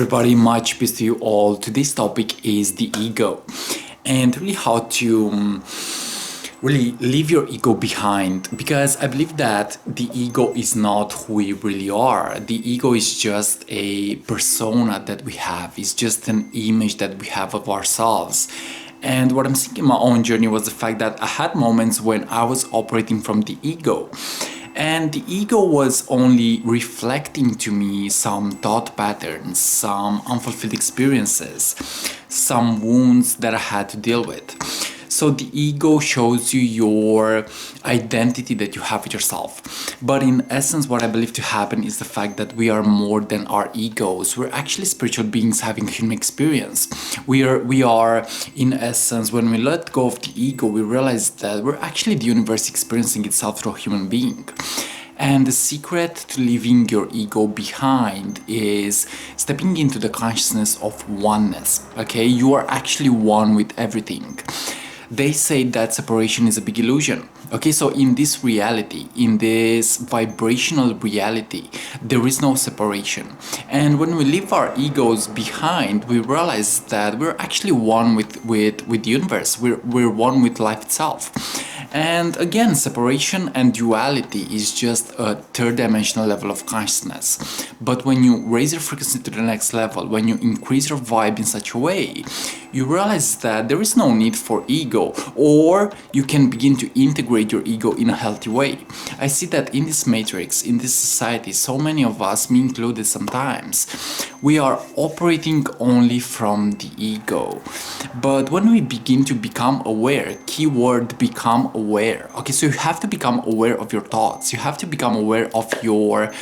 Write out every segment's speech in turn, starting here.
everybody, much peace to you all. Today's topic is the ego and really how to really leave your ego behind, because I believe that the ego is not who we really are. The ego is just a persona that we have, it's just an image that we have of ourselves. And what I'm seeing in my own journey was the fact that I had moments when I was operating from the ego. And the ego was only reflecting to me some thought patterns, some unfulfilled experiences, some wounds that I had to deal with. So the ego shows you your identity that you have with yourself. But in essence, what I believe to happen is the fact that we are more than our egos. We're actually spiritual beings having a human experience. We are in essence, when we let go of the ego, we realize that we're actually the universe experiencing itself through a human being. And the secret to leaving your ego behind is stepping into the consciousness of oneness. Okay, you are actually one with everything. They say that separation is a big illusion. Okay, so in this reality, in this vibrational reality, there is no separation. And when we leave our egos behind, we realize that we're actually one with the universe. We're one with life itself. And again, separation and duality is just a third dimensional level of consciousness. But when you raise your frequency to the next level, when you increase your vibe in such a way, you realize that there is no need for ego, or you can begin to integrate your ego in a healthy way. I see that in this matrix, in this society, so many of us, me included sometimes, we are operating only from the ego. But when we begin to become aware, keyword become aware. Okay, so you have to become aware of your thoughts. You have to become aware of your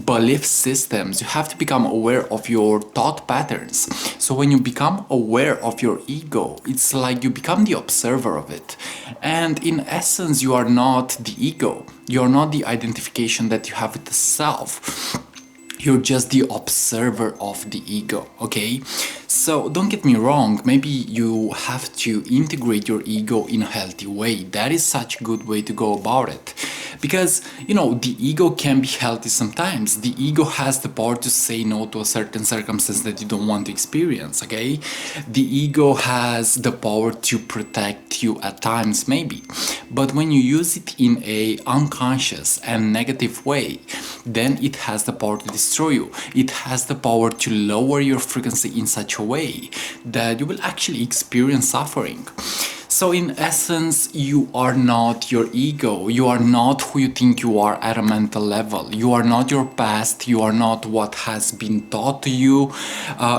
belief systems. You have to become aware of your thought patterns. So when you become aware of your ego, it's like you become the observer of it. And in essence, you are not the ego. You are not the identification that you have with the self. You're just the observer of the ego, okay? So don't get me wrong, maybe you have to integrate your ego in a healthy way. That is such a good way to go about it. Because, the ego can be healthy sometimes. The ego has the power to say no to a certain circumstance that you don't want to experience, okay? The ego has the power to protect you at times, maybe. But when you use it in a unconscious and negative way, then it has the power to destroy you. It has the power to lower your frequency in such a way that you will actually experience suffering. So in essence, you are not your ego. You are not who you think you are at a mental level. You are not your past. You are not what has been taught to you.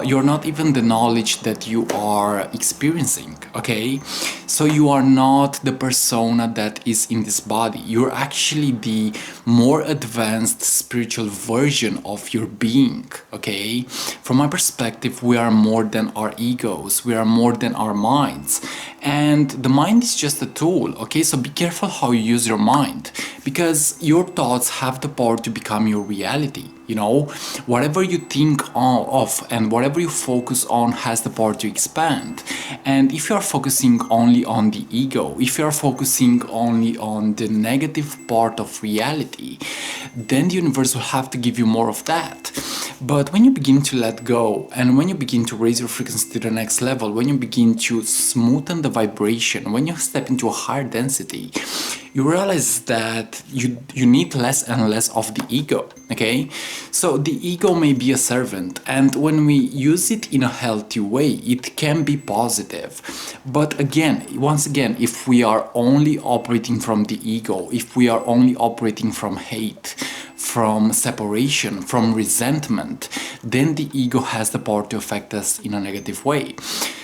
You're not even the knowledge that you are experiencing, okay? So you are not the persona that is in this body. You're actually the more advanced spiritual version of your being, okay? From my perspective, we are more than our egos. We are more than our minds. And the mind is just a tool, okay? So be careful how you use your mind, because your thoughts have the power to become your reality. Whatever you think of and whatever you focus on has the power to expand. And if you are focusing only on the ego, if you are focusing only on the negative part of reality, then the universe will have to give you more of that. But when you begin to let go, and when you begin to raise your frequency to the next level, when you begin to smoothen the vibration, when you step into a higher density, you realize that you need less and less of the ego, okay? So the ego may be a servant, and when we use it in a healthy way, it can be positive. But once again, if we are only operating from the ego, if we are only operating from hate, from separation, from resentment, then the ego has the power to affect us in a negative way.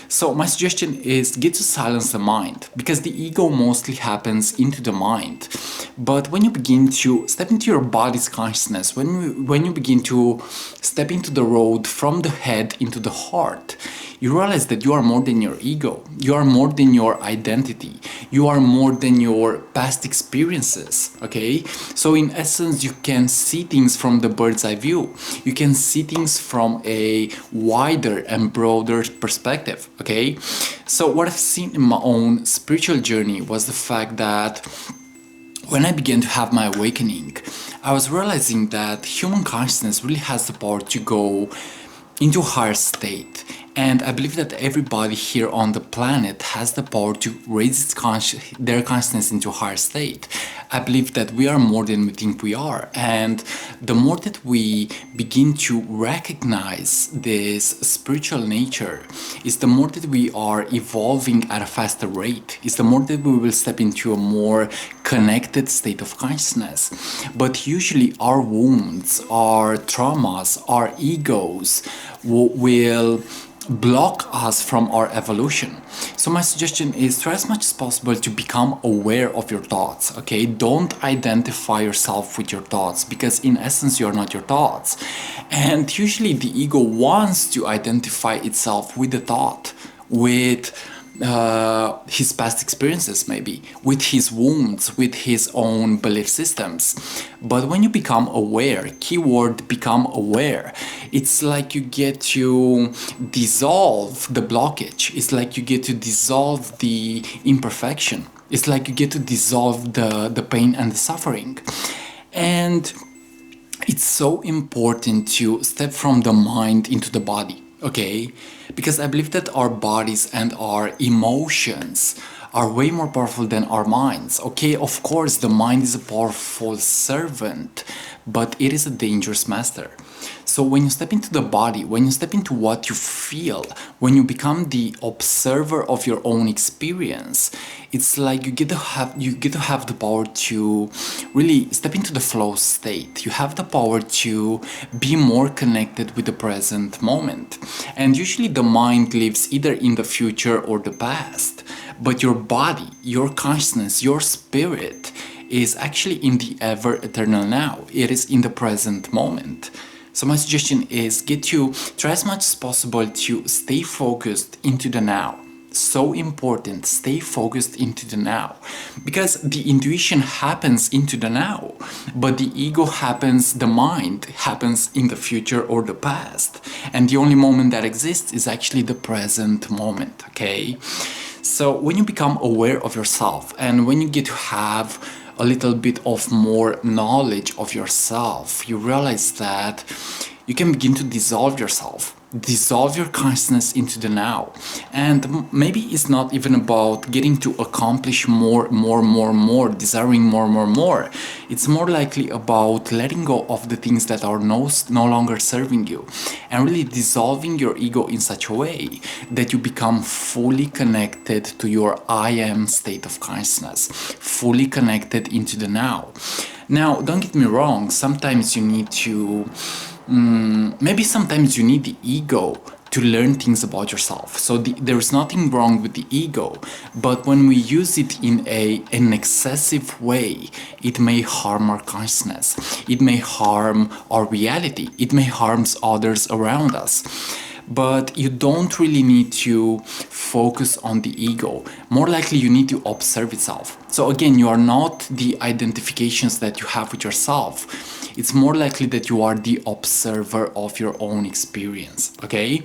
So my suggestion is get to silence the mind, because the ego mostly happens into the mind. But when you begin to step into your body's consciousness, when you begin to step into the road from the head into the heart, you realize that you are more than your ego. You are more than your identity. You are more than your past experiences, okay? So in essence, you can see things from the bird's eye view. You can see things from a wider and broader perspective, okay? So what I've seen in my own spiritual journey was the fact that when I began to have my awakening, I was realizing that human consciousness really has the power to go into higher state. And I believe that everybody here on the planet has the power to raise their consciousness into higher state. I believe that we are more than we think we are. And the more that we begin to recognize this spiritual nature, is the more that we are evolving at a faster rate, is the more that we will step into a more connected state of consciousness. But usually our wounds, our traumas, our egos will block us from our evolution. So my suggestion is try as much as possible to become aware of your thoughts. Okay, don't identify yourself with your thoughts, because in essence you're not your thoughts. And usually the ego wants to identify itself with the thought, with his past experiences, maybe with his wounds, with his own belief systems. But when you become aware, keyword become aware, it's like you get to dissolve the blockage. It's like you get to dissolve the imperfection. It's like you get to dissolve the pain and the suffering. And it's so important to step from the mind into the body. Okay, because I believe that our bodies and our emotions are way more powerful than our minds. Okay, of course, the mind is a powerful servant, but it is a dangerous master. So when you step into the body, when you step into what you feel, when you become the observer of your own experience, it's like you get to have the power to really step into the flow state. You have the power to be more connected with the present moment. And usually the mind lives either in the future or the past, but your body, your consciousness, your spirit is actually in the ever eternal now. It is in the present moment. So my suggestion is try as much as possible to stay focused into the now. So important, stay focused into the now, because the intuition happens into the now, but the ego happens, the mind happens in the future or the past, and the only moment that exists is actually the present moment. Okay, so when you become aware of yourself, and when you get to have a little bit of more knowledge of yourself, you realize that you can begin to dissolve yourself, dissolve your consciousness into the now. And maybe it's not even about getting to accomplish more, desiring more. It's more likely about letting go of the things that are no longer serving you, and really dissolving your ego in such a way that you become fully connected to your I am state of consciousness, fully connected into the now. Now, don't get me wrong, sometimes you need to maybe sometimes you need the ego to learn things about yourself. So there's nothing wrong with the ego, but when we use it in an excessive way, it may harm our consciousness. It may harm our reality. It may harm others around us. But you don't really need to focus on the ego. More likely you need to observe itself. So again, you are not the identifications that you have with yourself. It's more likely that you are the observer of your own experience. Okay?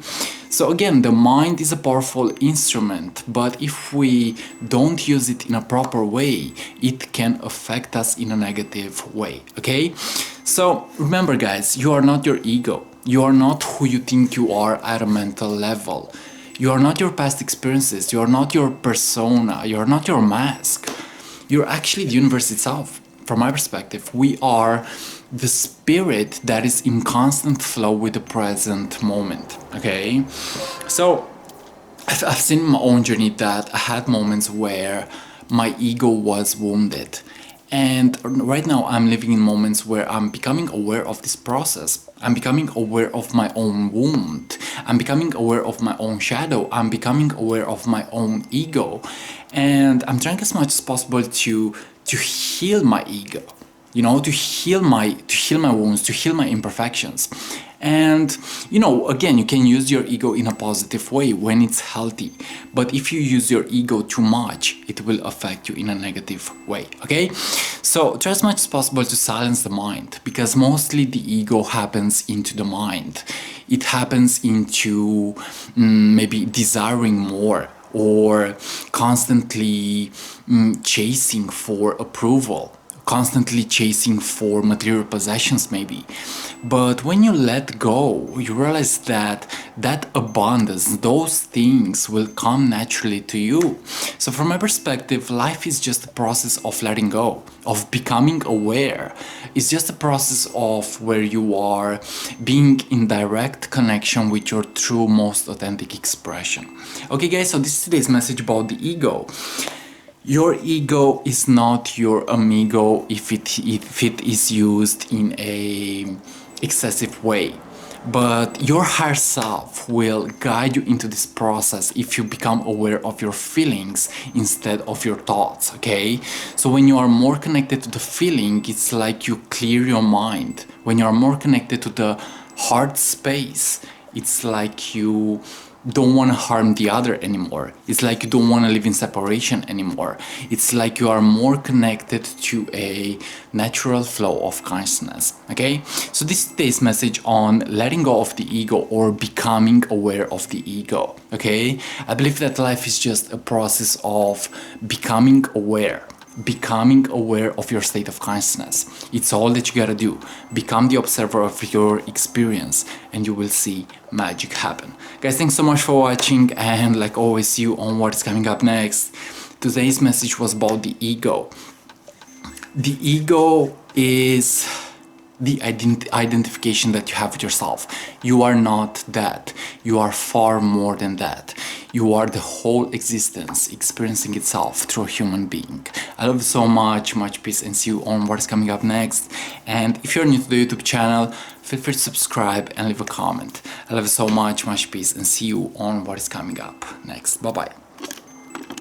So again, the mind is a powerful instrument, but if we don't use it in a proper way, it can affect us in a negative way. Okay? So remember, guys, you are not your ego. You are not who you think you are at a mental level. You are not your past experiences. You are not your persona. You are not your mask. You're actually the universe itself. From my perspective, we are the spirit that is in constant flow with the present moment. Okay? So I've seen in my own journey that I had moments where my ego was wounded. And right now I'm living in moments where I'm becoming aware of this process. I'm becoming aware of my own wound. I'm becoming aware of my own shadow. I'm becoming aware of my own ego. And I'm trying as much as possible to heal my ego. You know, to heal my wounds, to heal my imperfections. And, you know, again, you can use your ego in a positive way when it's healthy. But if you use your ego too much, it will affect you in a negative way, okay? So try as much as possible to silence the mind, because mostly the ego happens into the mind. It happens into maybe desiring more, or constantly chasing for approval, constantly chasing for material possessions maybe. But when you let go, you realize that that abundance, those things will come naturally to you. So from my perspective, life is just a process of letting go, of becoming aware. It's just a process of where you are being in direct connection with your true, most authentic expression. Okay guys, so this is today's message about the ego. Your ego is not your amigo if it is used in a excessive way. But your higher self will guide you into this process if you become aware of your feelings instead of your thoughts, okay? So when you are more connected to the feeling, it's like you clear your mind. When you are more connected to the heart space, it's like you don't want to harm the other anymore. It's like you don't want to live in separation anymore. It's like you are more connected to a natural flow of consciousness. Okay, so this is today's message on letting go of the ego or becoming aware of the ego. Okay, I believe that life is just a process of becoming aware of your state of consciousness. It's all that you gotta do. Become the observer of your experience and you will see magic happen. Guys, thanks so much for watching, and like always, see you on what is coming up next. Today's message was about the ego. The ego is the identification that you have with yourself. You are not that. You are far more than that. You are the whole existence experiencing itself through a human being. I love you so much, much peace, and see you on what is coming up next. And if you're new to the YouTube channel, feel free to subscribe and leave a comment. I love you so much, much peace, and see you on what is coming up next. Bye bye.